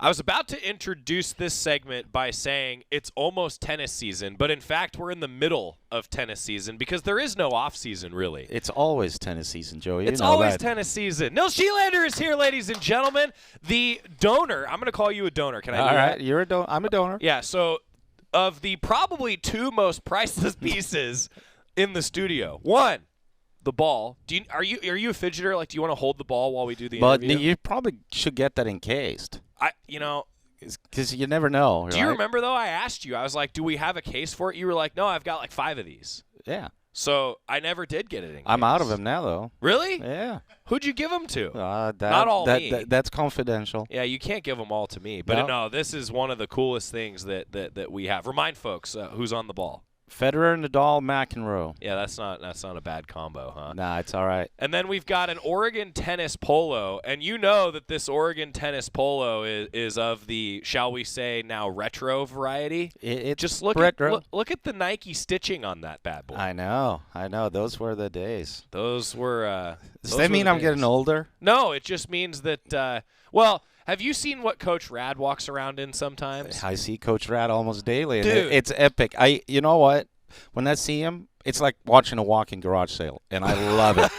I was about to introduce this segment by saying it's almost tennis season, but in fact, we're in the middle of tennis season because there is no off season, really. It's always tennis season, Joey. It's always tennis season. Nils Schyllander is here, ladies and gentlemen. The donor. I'm going to call you a donor. Can I do that? All right, you're a donor. I'm a donor. Yeah, so of the probably two most priceless pieces in the studio, one, the ball. Are you a fidgeter? Like, do you want to hold the ball while we do the interview? But you probably should get that encased. Because you never know. Do you remember, though, I asked you, I was like, do we have a case for it? You were like, no, I've got like 5 of these. Yeah. So I never did get it encased. I'm out of them now, though. Really? Yeah. Who'd you give them to? Not all me. That's confidential. Yeah, you can't give them all to me. But no, this is one of the coolest things that we have. Remind folks who's on the ball. Federer, Nadal, McEnroe. Yeah, that's not a bad combo, huh? Nah, it's all right. And then we've got an Oregon tennis polo, and you know that this Oregon tennis polo is of the, shall we say, now retro variety. It's just look retro. Look at the Nike stitching on that bad boy. I know. Those were the days. Those were. Does that mean I'm getting older? No, it just means that. Have you seen what Coach Rad walks around in sometimes? I see Coach Rad almost daily. Dude. And it's epic. You know what? When I see him, it's like watching a walk-in garage sale, and I love it.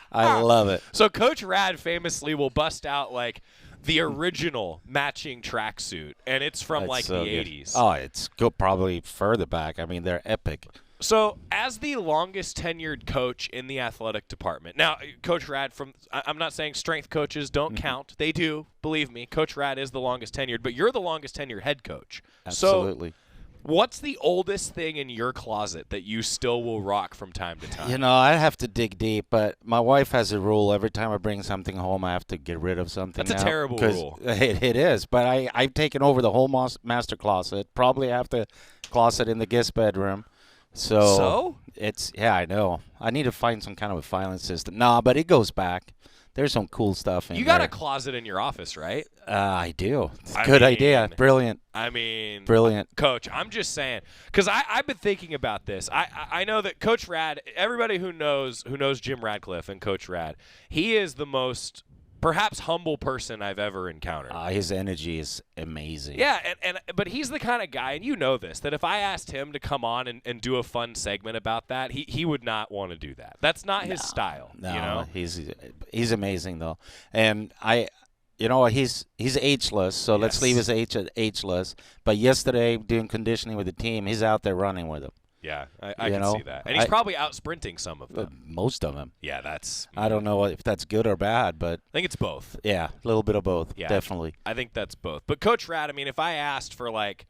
I love it. So Coach Rad famously will bust out like the original matching tracksuit, and it's from the 80s. Oh, it's probably further back. I mean, they're epic. So, as the longest tenured coach in the athletic department, now, Coach Rad, I'm not saying strength coaches don't count. They do, believe me. Coach Rad is the longest tenured, but you're the longest tenured head coach. Absolutely. So, what's the oldest thing in your closet that you still will rock from time to time? I have to dig deep, but my wife has a rule. Every time I bring something home, I have to get rid of something. That's a terrible rule. It is, but I've taken over the whole master closet. Probably have the closet in the guest bedroom. So it's I know. I need to find some kind of a filing system. Nah, but it goes back. There's some cool stuff in there. You got a closet in your office, right? I do. It's a good idea. Brilliant. Brilliant. Coach, I'm just saying, because I've been thinking about this. I know that Coach Rad, everybody who knows Jim Radcliffe and Coach Rad, he is the most perhaps humble person I've ever encountered. His energy is amazing. Yeah, but he's the kind of guy, and you know this, that if I asked him to come on and do a fun segment about that, he would not want to do that. That's not his style. No, he's amazing though, and he's ageless, so let's leave his age at ageless. But yesterday, doing conditioning with the team, he's out there running with them. Yeah, I can see that. And he's probably out sprinting some of them. Most of them. Yeah, that's... I don't know if that's good or bad, but... I think it's both. Yeah, a little bit of both, definitely. I think that's both. But Coach Rad, if I asked for, like,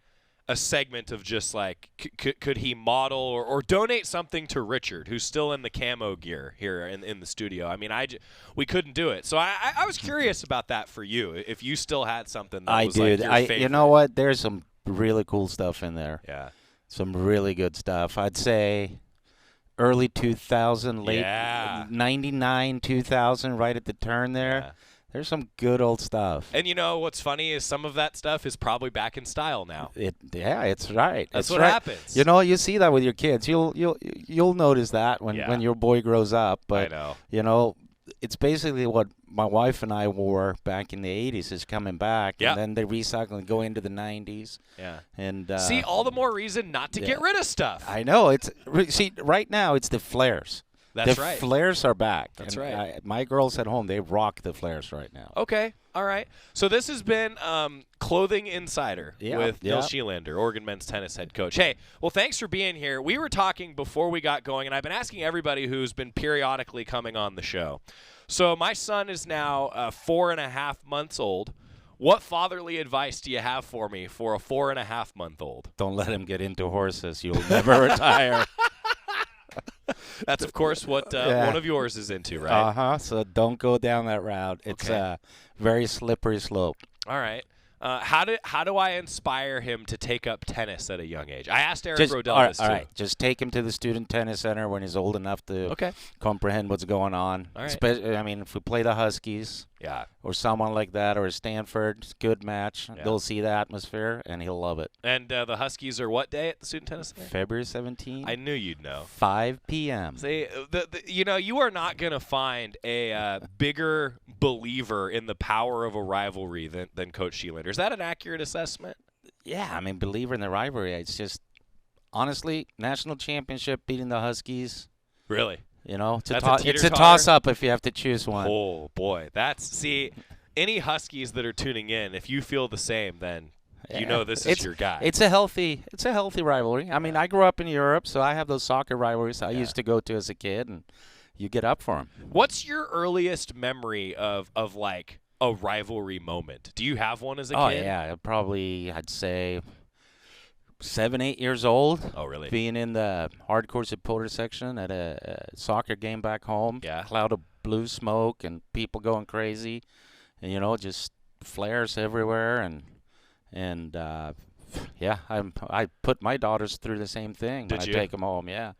a segment of just, like, could he model or donate something to Richard, who's still in the camo gear here in the studio? We couldn't do it. So I was curious about that for you, if you still had something that was, like, your favorite. You know what? There's some really cool stuff in there. Yeah. Some really good stuff. I'd say early 2000, late 99, 2000, right at the turn there. Yeah. There's some good old stuff. And what's funny is some of that stuff is probably back in style now. It's right. That's what happens. You see that with your kids. You'll notice that when your boy grows up. But I know. It's basically what my wife and I wore back in the 80s is coming back. Yeah. And then they recycle and go into the 90s. Yeah. And see, all the more reason not to get rid of stuff. I know. Right now it's the flares. That's right. The flares are back. That's right. My girls at home, they rock the flares right now. Okay. All right. So this has been Clothing Insider with Nils Schyllander, Oregon men's tennis head coach. Hey, well, thanks for being here. We were talking before we got going, and I've been asking everybody who's been periodically coming on the show. So my son is now 4.5 months old. What fatherly advice do you have for me for a 4.5-month-old? Don't let him get into horses. You'll never retire. That's, of course, what one of yours is into, right? So don't go down that route. It's a very slippery slope. All right. How do I inspire him to take up tennis at a young age? I asked Eric Rodell this too. All right. Just take him to the student tennis center when he's old enough to comprehend what's going on. All right. If we play the Huskies, or someone like that, or a Stanford, good match. Yeah. They'll see the atmosphere, and he'll love it. And the Huskies are what day at the Student Tennis Center? February 17th. I knew you'd know. 5 p.m. See, you are not going to find a bigger believer in the power of a rivalry than Coach Schyllander. Is that an accurate assessment? Yeah, I mean, believer in the rivalry. It's just, honestly, national championship beating the Huskies. Really? You know, It's a toss-up if you have to choose one. Oh, boy. See, any Huskies that are tuning in, if you feel the same, then you know this is your guy. It's a healthy rivalry. I mean, I grew up in Europe, so I have those soccer rivalries I used to go to as a kid, and you get up for them. What's your earliest memory of like a rivalry moment? Do you have one as a kid? Oh, yeah. Probably, I'd say 7, 8 years old. Oh, really? Being in the hardcore supporter section at a soccer game back home. Yeah. Cloud of blue smoke and people going crazy. And, you know, just flares everywhere. And I put my daughters through the same thing. Did when you? I take them home, yeah.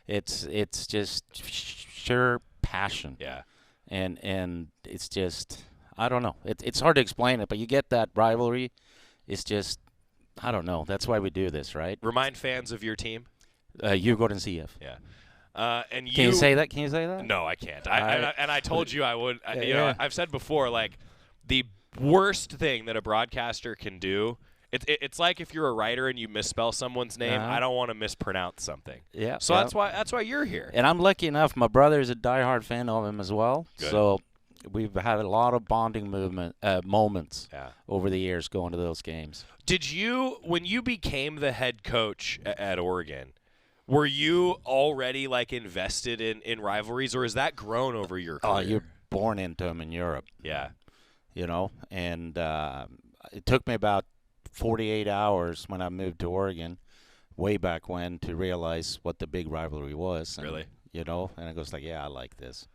It's just sheer passion. Yeah. And it's just, I don't know. It's hard to explain it, but you get that rivalry. It's just, I don't know. That's why we do this, right? Remind fans of your team. You go to CF. Yeah. And Can you say that? Can you say that? No, I can't. I told you I would. Yeah. I've said before, like, the worst thing that a broadcaster can do, it's like if you're a writer and you misspell someone's name. I don't want to mispronounce something. Yeah. So that's why you're here. And I'm lucky enough. My brother is a diehard fan of him as well. Good. So we've had a lot of bonding moments over the years going to those games. Did you, when you became the head coach at Oregon, were you already like invested in rivalries, or has that grown over your career? Oh, you're born into them in Europe. Yeah. You know, and it took me about 48 hours when I moved to Oregon, way back when, to realize what the big rivalry was. And, really? You know, and it goes like, yeah, I like this.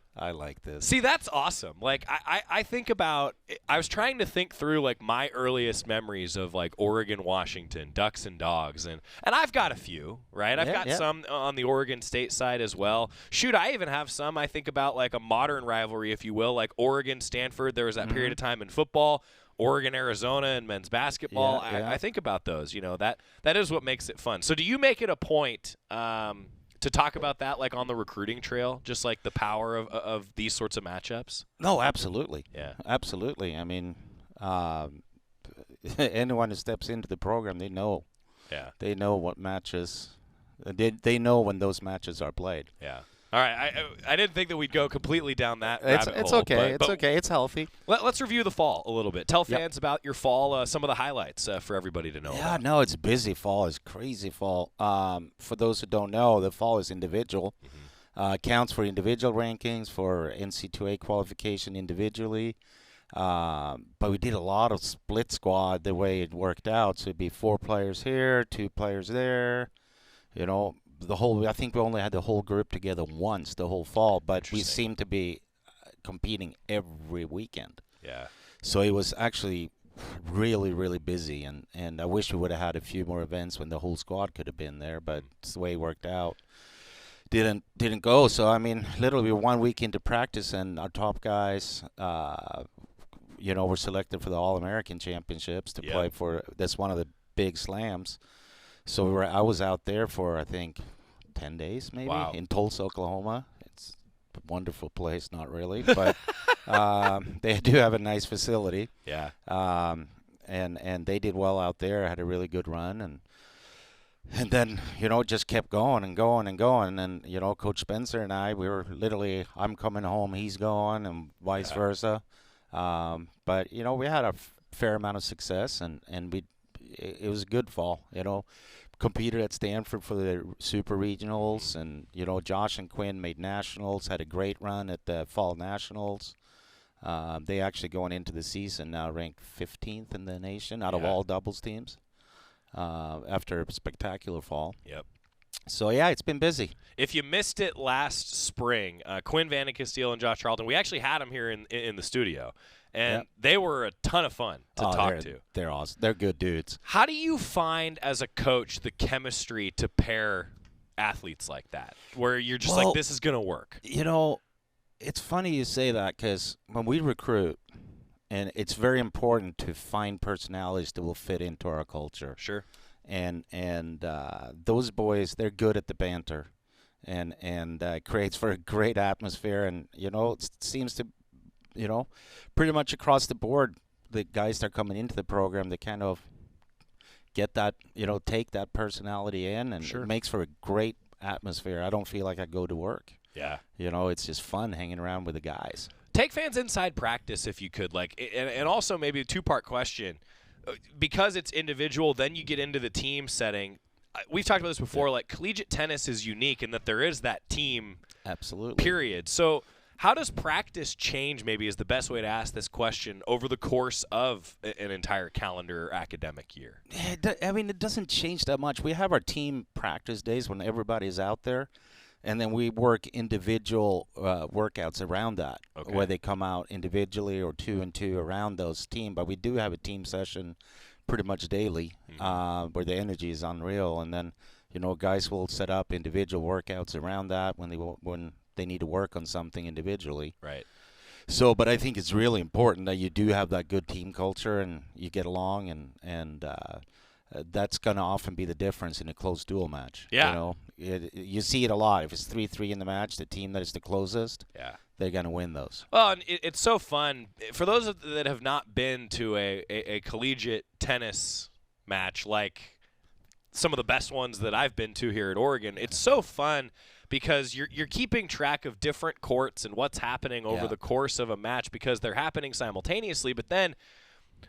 See, that's awesome. Like, I think about, I was trying to think through, like, my earliest memories of, like, Oregon, Washington, Ducks and Dogs. And I've got a few, right? I've got some on the Oregon State side as well. Shoot, I even have some. I think about, like, a modern rivalry, if you will, like Oregon, Stanford. There was that period of time in football. Oregon, Arizona, and men's basketball. I think about those. You know, that is what makes it fun. So do you make it a point to talk about that, like, on the recruiting trail, just like the power of these sorts of matchups? No, absolutely. Yeah. Absolutely. I mean, anyone who steps into the program, they know. Yeah. They know what matches. They know when those matches are played. Yeah. All right. I didn't think that we'd go completely down that rabbit hole. It's okay. It's okay. It's healthy. Let's review the fall a little bit. Tell fans about your fall, some of the highlights for everybody to know about. Yeah, no, it's busy fall. It's crazy fall. For those who don't know, the fall is individual. Counts for individual rankings, for NC2A qualification individually. But we did a lot of split squad the way it worked out. So it'd be 4 players here, 2 players there. You know, I think we only had the whole group together once the whole fall, but we seemed to be competing every weekend. Yeah. So it was actually really, really busy, and I wish we would have had a few more events when the whole squad could have been there, but it's the way it worked out. Didn't go. So, I mean, literally 1 week into practice, and our top guys, you know, were selected for the All-American Championships to play for. That's one of the big slams. So I was out there for, I think, 10 days maybe in Tulsa, Oklahoma. It's a wonderful place, not really, but they do have a nice facility. Yeah. And they did well out there. I had a really good run, and then, you know, just kept going and going and going. And, you know, Coach Spencer and I, we were literally, I'm coming home, he's going, and vice versa. But, you know, we had a fair amount of success, and it was a good fall, you know. Competed at Stanford for the Super Regionals, and, you know, Josh and Quinn made nationals, had a great run at the Fall Nationals. They actually, going into the season, now ranked 15th in the nation out of all doubles teams after a spectacular fall. Yep. So, yeah, it's been busy. If you missed it last spring, Quinn Vandenkasteel and Josh Charlton, we actually had them here in the studio. And they were a ton of fun to talk to. They're awesome. They're good dudes. How do you find, as a coach, the chemistry to pair athletes like that, where you're just like, this is going to work? You know, It's funny you say that because when we recruit, and it's very important to find personalities that will fit into our culture. Sure. And those boys, they're good at the banter, and creates for a great atmosphere. And it seems to, pretty much across the board, the guys that are coming into the program, they kind of get that, take that personality in, and Sure. It makes for a great atmosphere. I don't feel like I go to work. Yeah. It's just fun hanging around with the guys. Take fans inside practice if you could, and also maybe a two-part question. Because it's individual, then you get into the team setting. We've talked about this before. Like, collegiate tennis is unique in that there is that team. Absolutely. Period. So how does practice change, maybe is the best way to ask this question, over the course of an entire calendar academic year? It doesn't change that much. We have our team practice days when everybody's out there. And then we work individual workouts around that, where they come out individually or 2 and 2 around those teams. But we do have a team session pretty much daily, where the energy is unreal. And then, guys will set up individual workouts around that when they need to work on something individually. Right. So, but I think it's really important that you do have that good team culture and you get along, and that's going to often be the difference in a close duel match. Yeah. You see it a lot. If it's 3-3 in the match, the team that is the closest, they're going to win those. Well, and it's so fun. For those that have not been to a collegiate tennis match, like some of the best ones that I've been to here at Oregon, it's so fun because you're keeping track of different courts and what's happening over the course of a match because they're happening simultaneously. But then,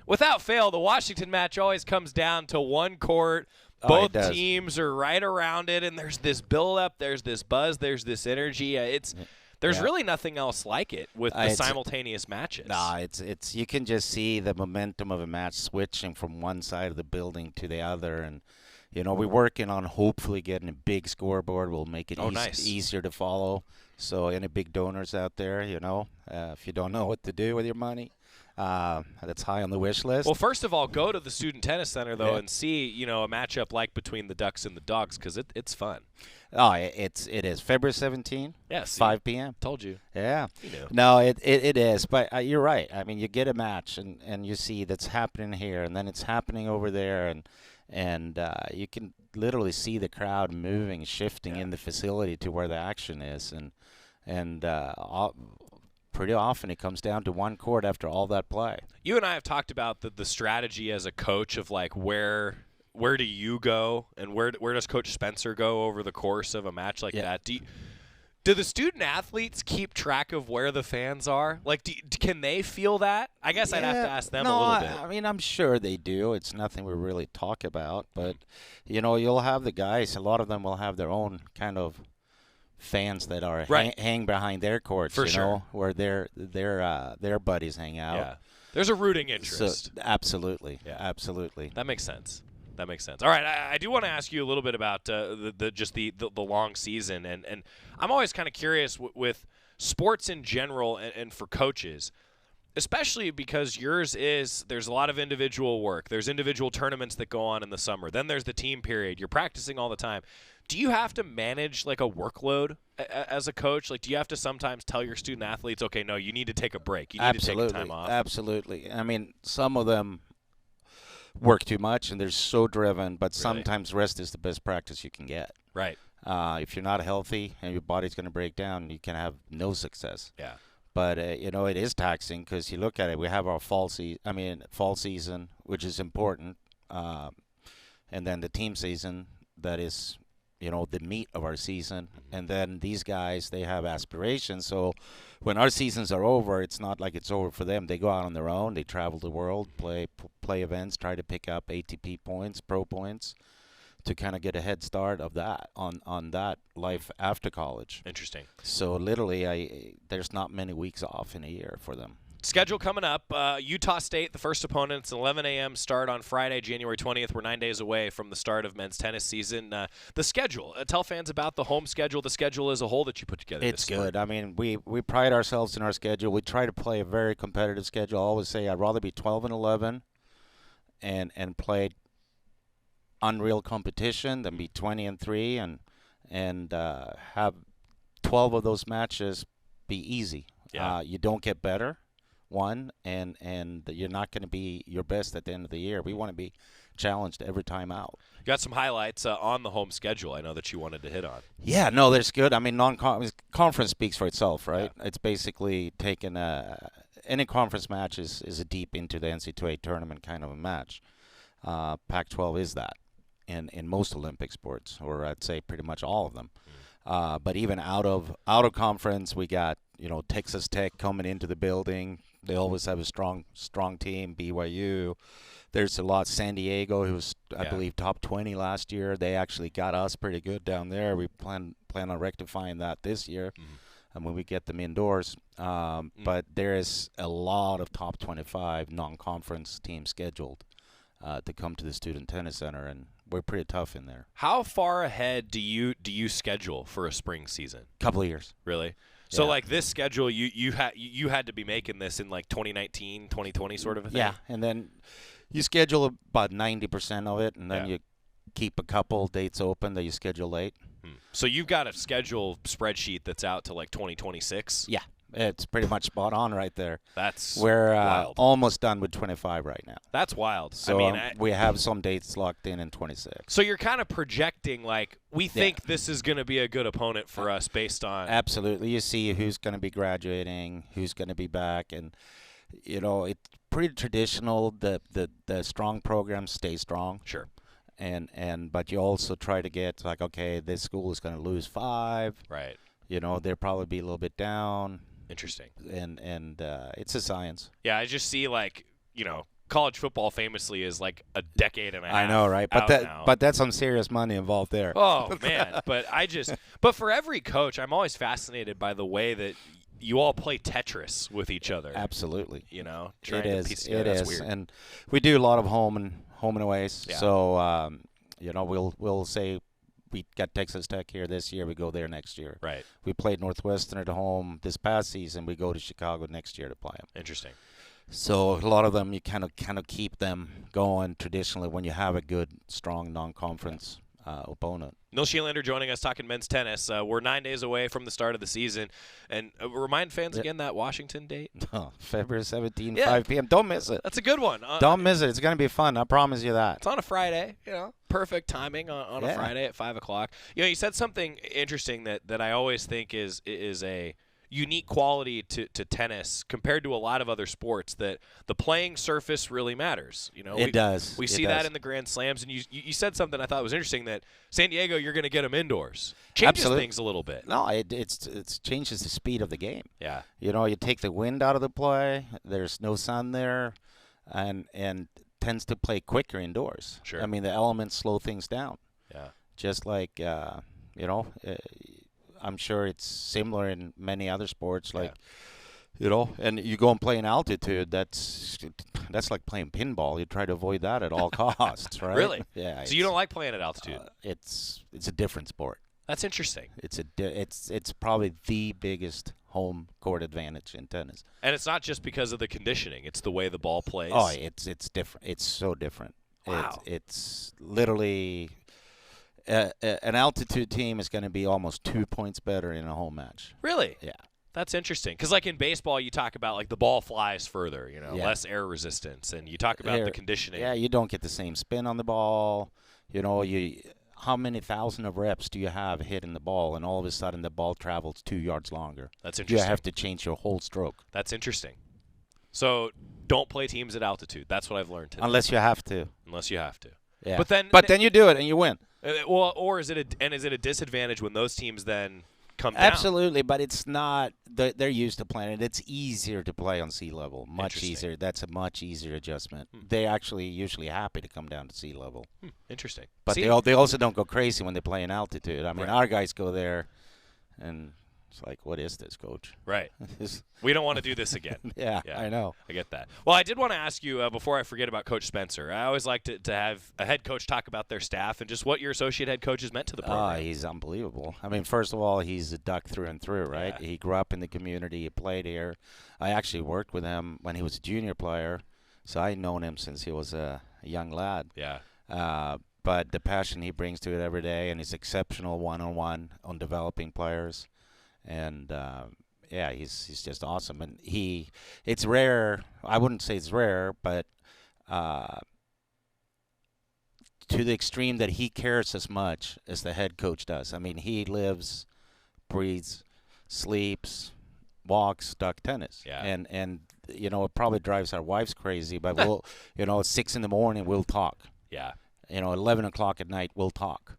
without fail, the Washington match always comes down to one court. Both teams are right around it, and there's this build-up, there's this buzz, there's this energy. There's really nothing else like it with the simultaneous matches. It's you can just see the momentum of a match switching from one side of the building to the other, and we're working on hopefully getting a big scoreboard. We'll make it easier to follow. So any big donors out there, if you don't know what to do with your money, that's high on the wish list. Well, first of all, go to the Student Tennis Center, though, and see, a matchup like between the Ducks and the Dogs because it's fun. Oh, it is. February 17th, 5 p.m. Told you. Yeah. You know. No, it is. But you're right. I mean, you get a match, and you see that's happening here, and then it's happening over there, and you can literally see the crowd moving, shifting in the facility to where the action is, and pretty often it comes down to one court after all that play. You and I have talked about the strategy as a coach of like where do you go and where does Coach Spencer go over the course of a match like that? Do the student athletes keep track of where the fans are? Like, can they feel that? I guess I'd have to ask them a little bit. I mean, I'm sure they do. It's nothing we really talk about. But, you'll have the guys. A lot of them will have their own kind of fans that are hang behind their courts, where their buddies hang out. Yeah. There's a rooting interest. So, absolutely. Yeah. Absolutely. That makes sense. All right, I do want to ask you a little bit about the long season, and I'm always kind of curious with sports in general and for coaches, especially because there's a lot of individual work. There's individual tournaments that go on in the summer. Then there's the team period. You're practicing all the time. Do you have to manage like a workload as a coach? Like, do you have to sometimes tell your student athletes, okay, no, you need to take a break. You need to take time off. Absolutely. I mean, some of them work too much and they're so driven, but sometimes rest is the best practice you can get. Right. If you're not healthy and your body's going to break down, you can have no success. Yeah. But it is taxing because you look at it. We have our fall season, which is important, and then the team season that is, the meat of our season. And then these guys, they have aspirations. So when our seasons are over, it's not like it's over for them. They go out on their own. They travel the world, play events, try to pick up ATP points, pro points, to kind of get a head start of that on that life after college. Interesting. So literally, there's not many weeks off in a year for them. Schedule coming up. Utah State, the first opponent. It's an 11 a.m. start on Friday, January 20th. We're 9 days away from the start of men's tennis season. The schedule. Tell fans about the home schedule, the schedule as a whole that you put together. It's good. I mean, we pride ourselves in our schedule. We try to play a very competitive schedule. I always say I'd rather be 12-11 and play unreal competition than be 20-3 and have 12 of those matches be easy. Yeah. You don't get better, one, and you're not going to be your best at the end of the year. We want to be challenged every time out. Got some highlights on the home schedule I know that you wanted to hit on. Yeah, no, that's good. I mean, conference speaks for itself, right? Yeah. It's basically taking any conference match is a deep into the NCAA tournament kind of a match. Pac-12 is that in most Olympic sports, or I'd say pretty much all of them. But even out of conference, we got Texas Tech coming into the building. They always have a strong team. BYU. There's a lot. San Diego, who was, I believe, top 20 last year. They actually got us pretty good down there. We plan on rectifying that this year, and when we get them indoors. But there is a lot of top 25 non-conference teams scheduled to come to the Student Tennis Center, and we're pretty tough in there. How far ahead do you schedule for a spring season? Couple of years. Really? So like this schedule, you had to be making this in like 2019, 2020 sort of a thing? Yeah, and then you schedule about 90% of it, and then you keep a couple dates open that you schedule late. So you've got a schedule spreadsheet that's out to like 2026? Yeah, it's pretty much spot on right there. We're almost done with 25 right now. That's wild. So I mean, we have some dates locked in 26. So you're kind of projecting like we think this is going to be a good opponent for us based on. Absolutely. You see who's going to be graduating, who's going to be back, and it's pretty traditional. The strong programs stay strong. Sure. But you also try to get like, okay, this school is going to lose 5. Right. They'll probably be a little bit down. Interesting. And it's a science. Yeah, I just see like, college football famously is like a decade and a half. I know, right? But that's some serious money involved there. Oh man, but for every coach, I'm always fascinated by the way that you all play Tetris with each other. Absolutely. Trying to piece it together. is. And we do a lot of home and aways. Yeah. So we'll say we got Texas Tech here this year, we go there next year. Right. We played Northwestern at home this past season, we go to Chicago next year to play them. Interesting. So a lot of them you kind of keep them going traditionally when you have a good, strong non-conference opponent. Nils Schyllander joining us talking men's tennis. We're 9 days away from the start of the season. And remind fans again that Washington date. February 17, 5 p.m. Don't miss it. That's a good one. Don't miss it. It's going to be fun. I promise you that. It's on a Friday. Perfect timing on a Friday at 5 o'clock. You said something interesting that I always think is a unique quality to tennis compared to a lot of other sports, that the playing surface really matters. It does. We see that in the Grand Slams, and you said something I thought was interesting, that San Diego, you're going to get them indoors. Changes things a little bit. No, it changes the speed of the game. Yeah. You take the wind out of the play. There's no sun there, and tends to play quicker indoors. Sure. I mean, the elements slow things down. Yeah. Just like I'm sure it's similar in many other sports, like and you go and play in altitude. That's like playing pinball. You try to avoid that at all costs, right? Really? Yeah. So you don't like playing at altitude? It's a different sport. That's interesting. It's probably the biggest home court advantage in tennis. And it's not just because of the conditioning; it's the way the ball plays. Oh, it's different. It's so different. Wow. It's literally. An altitude team is going to be almost 2 points better in a home match. Really? Yeah. That's interesting. Because, like in baseball, you talk about like the ball flies further, less air resistance, and you talk about the conditioning. Yeah, you don't get the same spin on the ball. How many thousand of reps do you have hitting the ball, and all of a sudden the ball travels 2 yards longer? That's interesting. You have to change your whole stroke. That's interesting. So don't play teams at altitude. That's what I've learned today. Unless you have to. Unless you have to. Yeah. But then you do it and you win. Or is it a disadvantage when those teams then come down? Absolutely, but it's not. They're used to playing it. It's easier to play on sea level. Much easier. That's a much easier adjustment. They're actually usually happy to come down to sea level. Interesting. But they also don't go crazy when they play in altitude. I mean, our guys go there, and it's like, what is this, coach? Right. We don't want to do this again. Yeah, I know. I get that. Well, I did want to ask you, before I forget about Coach Spencer, I always like to have a head coach talk about their staff and just what your associate head coach has meant to the program. He's unbelievable. I mean, first of all, he's a Duck through and through, right? Yeah. He grew up in the community. He played here. I actually worked with him when he was a junior player, so I've known him since he was a young lad. Yeah. But the passion he brings to it every day, and he's exceptional one-on-one on developing players. And yeah, he's just awesome. And it's rare. I wouldn't say it's rare, but to the extreme that he cares as much as the head coach does. I mean, he lives, breathes, sleeps, walks duck tennis. Yeah. And it probably drives our wives crazy, but we'll, at 6 a.m, we'll talk. Yeah. 11 o'clock at night, we'll talk.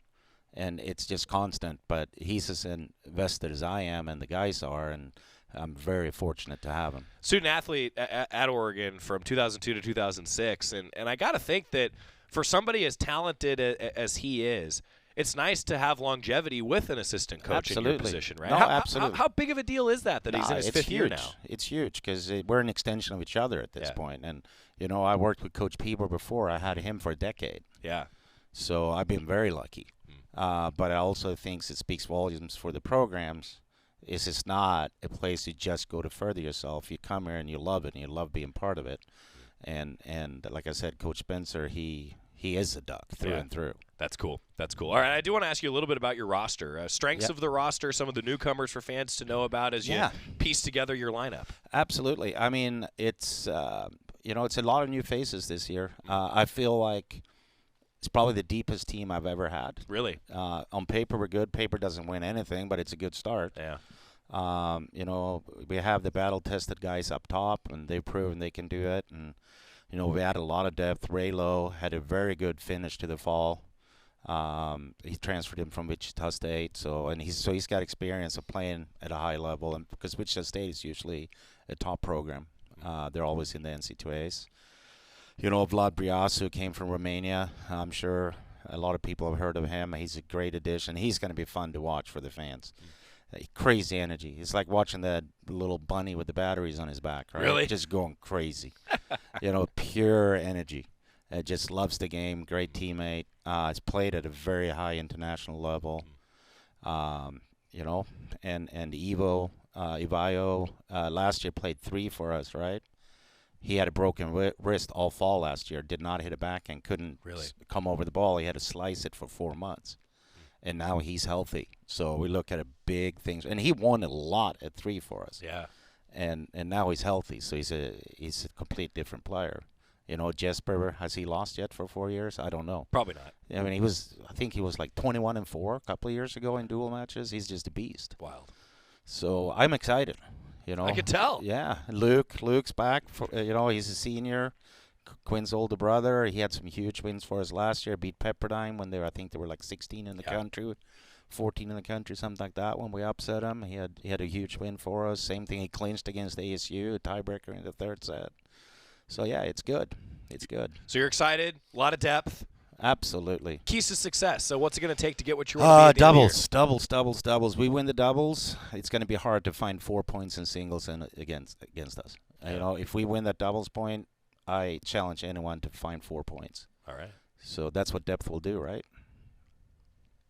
And it's just constant, but he's as invested as I am and the guys are, and I'm very fortunate to have him. Student athlete at Oregon from 2002 to 2006, and I got to think that for somebody as talented as he is, it's nice to have longevity with an assistant coach in your position, right? No, absolutely. How big of a deal is that he's in his fifth year now? It's huge because we're an extension of each other at this point. And, I worked with Coach Peeber before. I had him for a decade. Yeah. So I've been very lucky. But I also think it speaks volumes for the programs. It's not a place you just go to further yourself. You come here and you love it and you love being part of it. And like I said, Coach Spencer, he is a Duck through and through. That's cool. All right, I do want to ask you a little bit about your roster. Strengths of the roster, some of the newcomers for fans to know about as you piece together your lineup. Absolutely. I mean, it's it's a lot of new faces this year. I feel like it's probably the deepest team I've ever had. Really? On paper, we're good. Paper doesn't win anything, but it's a good start. Yeah. We have the battle-tested guys up top, and they've proven they can do it. And we had a lot of depth. Raylo had a very good finish to the fall. He transferred him from Wichita State, so he's got experience of playing at a high level, and because Wichita State is usually a top program, they're always in the NC2As. Vlad Briasu came from Romania. I'm sure a lot of people have heard of him. He's a great addition. He's going to be fun to watch for the fans. Crazy energy. It's like watching that little bunny with the batteries on his back, right? Really? Just going crazy. Pure energy. Just loves the game. Great teammate. Has played at a very high international level. And Ivaio last year played 3 for us, right? He had a broken wrist all fall last year. Did not hit it back and couldn't come over the ball. He had to slice it for 4 months. And now he's healthy. So we look at a big things. And he won a lot at 3 for us. Yeah. And now he's healthy. So he's a complete different player. Jesper, has he lost yet for 4 years? I don't know. Probably not. I mean, I think he was like 21-4 a couple of years ago in dual matches. He's just a beast. Wild. So I'm excited. I could tell. Yeah. Luke's back. He's a senior. Quinn's older brother. He had some huge wins for us last year. Beat Pepperdine when I think they were like 16 in the country, 14 in the country, something like that. When we upset him, he had a huge win for us. Same thing. He clinched against ASU, a tiebreaker in the 3rd set. So yeah, it's good. It's good. So you're excited. A lot of depth. Absolutely. Keys to success. So what's it going to take to get what you want to be? Doubles. We win the doubles. It's going to be hard to find 4 points in singles against us. If we win that doubles point, I challenge anyone to find 4 points. All right. So that's what depth will do, right?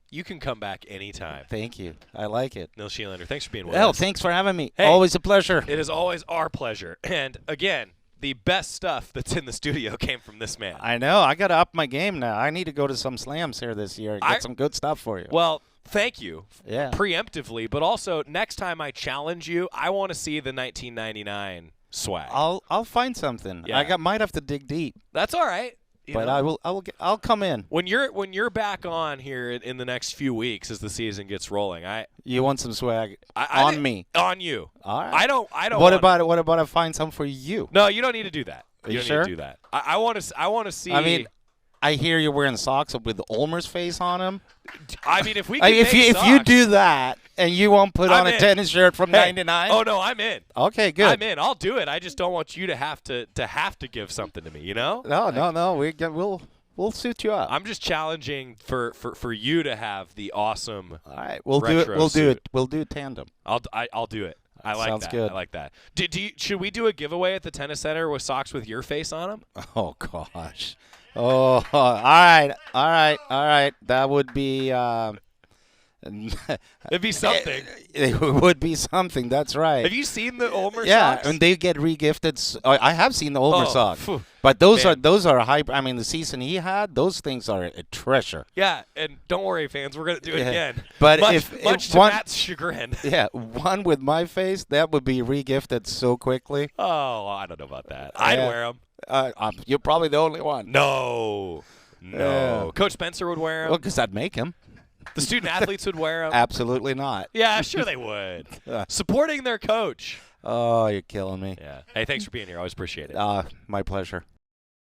You can come back anytime. Thank you. I like it. Nils Schyllander, thanks for being with us. Thanks for having me. Hey, always a pleasure. It is always our pleasure. And again, the best stuff that's in the studio came from this man. I know. I got to up my game now. I need to go to some slams here this year and get some good stuff for you. Well, thank you preemptively, but also next time I challenge you, I want to see the 1999 swag. I'll find something. Yeah. I might have to dig deep. That's all right. I'll come in. When you're back on here in the next few weeks as the season gets rolling. You want some swag on me? On you. All right. I don't. What about I find some for you? No, you don't need to do that. You don't sure? need to do that. I want to see. I mean, I hear you're wearing socks with Ulmer's face on them. I mean, if we can if you do that and you won't put on a tennis shirt from '99. Oh no, I'm in. Okay, good. I'm in. I'll do it. I just don't want you to have to give something to me. No. We'll suit you up. I'm just challenging for you to have the awesome. All right, we'll do it. We'll do tandem. I'll do it. I like Sounds that. good. I like that. Should we do a giveaway at the tennis center with socks with your face on them? Oh gosh. Oh, all right. That would be. It'd be something. It would be something. That's right. Have you seen the Ulmer socks? Yeah, and they get regifted. I have seen the Ulmer socks. But those are high. I mean, the season he had, those things are a treasure. Yeah, and don't worry, fans, we're gonna do it again. But much to Matt's chagrin. Yeah, one with my face, that would be regifted so quickly. Oh, I don't know about that. I'd wear them. You're probably the only one. No. Coach Spencer would wear them. Well, because I'd make him. The student athletes would wear them. Absolutely not. Yeah, sure they would. Supporting their coach. Oh, you're killing me. Yeah. Hey, thanks for being here. Always appreciate it. My pleasure.